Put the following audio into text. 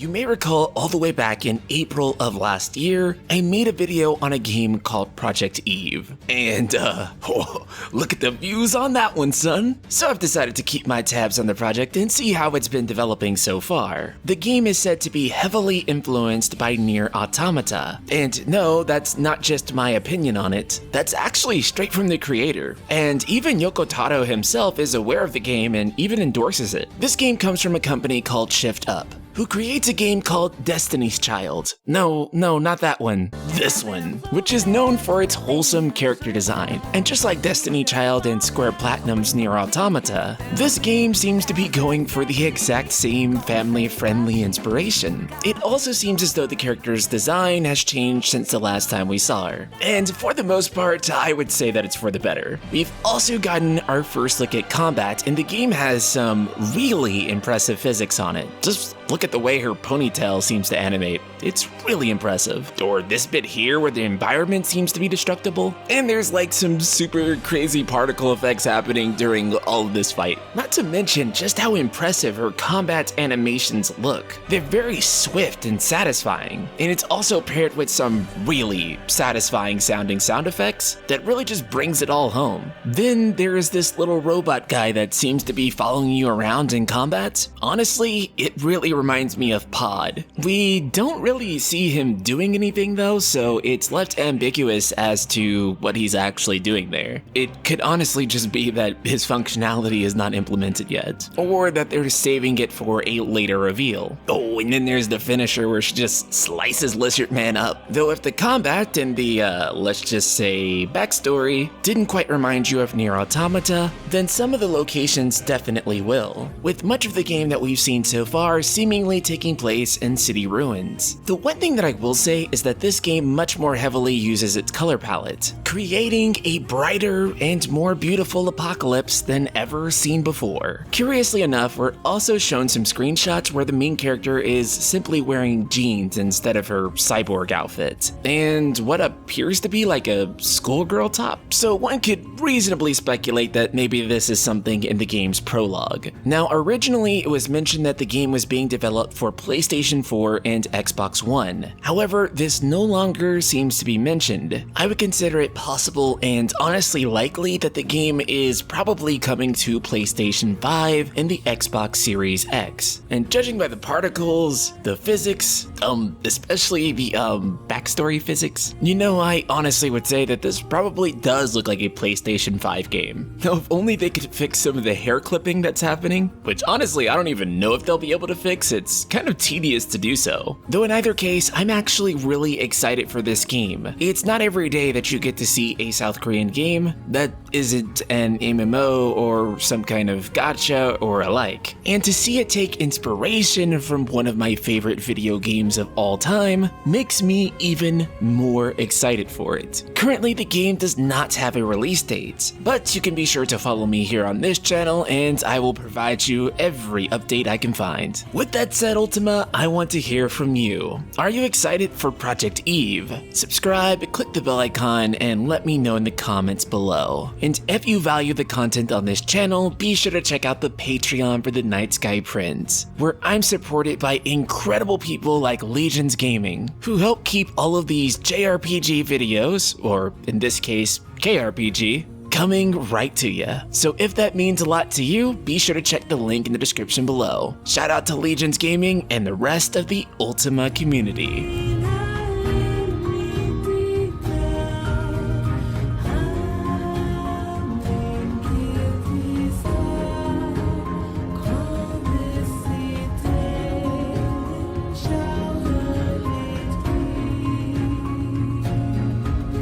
You may recall all the way back in April of last year, I made a video on a game called Project Eve. And look at the views on that one, son. So I've decided to keep my tabs on the project and see how it's been developing so far. The game is said to be heavily influenced by NieR Automata. And no, that's not just my opinion on it. That's actually straight from the creator. And even Yoko Taro himself is aware of the game and even endorses it. This game comes from a company called Shift Up, who creates a game called Destiny's Child. No, not that one. This one, which is known for its wholesome character design. And just like Destiny Child and Square Platinum's NieR Automata, this game seems to be going for the exact same family-friendly inspiration. It also seems as though the character's design has changed since the last time we saw her. And for the most part, I would say that it's for the better. We've also gotten our first look at combat, and the game has some really impressive physics on it. Just look at the way her ponytail seems to animate. It's really impressive. Or this bit here where the environment seems to be destructible. And there's like some super crazy particle effects happening during all of this fight. Not to mention just how impressive her combat animations look. They're very swift and satisfying. And it's also paired with some really satisfying sounding sound effects that really just brings it all home. Then there is this little robot guy that seems to be following you around in combat. Honestly, it really reminds me of Pod. We don't really see him doing anything though, so it's left ambiguous as to what he's actually doing there. It could honestly just be that his functionality is not implemented yet, or that they're saving it for a later reveal. Oh, and then there's the finisher where she just slices Lizard Man up. Though if the combat and the, let's just say, backstory didn't quite remind you of NieR Automata, then some of the locations definitely will, with much of the game that we've seen so far seemingly taking place in city ruins. The one thing that I will say is that this game much more heavily uses its color palette, creating a brighter and more beautiful apocalypse than ever seen before. Curiously enough, we're also shown some screenshots where the main character is simply wearing jeans instead of her cyborg outfit, and what appears to be like a schoolgirl top. So one could reasonably speculate that maybe this is something in the game's prologue. Now, originally it was mentioned that the game was being developed for PlayStation 4 and Xbox One. However, this no longer seems to be mentioned. I would consider it possible and honestly likely that the game is probably coming to PlayStation 5 and the Xbox Series X. And judging by the particles, the physics, especially the backstory physics, I honestly would say that this probably does look like a PlayStation 5 game. Now, if only they could fix some of the hair clipping that's happening, which honestly I don't even know if they'll be able to fix. It's kind of tedious to do so. Though in either case, I'm actually really excited for this game. It's not every day that you get to see a South Korean game that isn't an MMO or some kind of gacha or alike. And to see it take inspiration from one of my favorite video games of all time makes me even more excited for it. Currently, the game does not have a release date, but you can be sure to follow me here on this channel and I will provide you every update I can find. With that said, Ultima, I want to hear from you. Are you excited for Project Eve? Subscribe, click the bell icon, and let me know in the comments below. And if you value the content on this channel, be sure to check out the Patreon for the Night Sky Prince, where I'm supported by incredible people like Legions Gaming, who help keep all of these JRPG videos, or in this case, KRPG, coming right to you. So if that means a lot to you, be sure to check the link in the description below. Shout out to Legions Gaming and the rest of the Ultima community.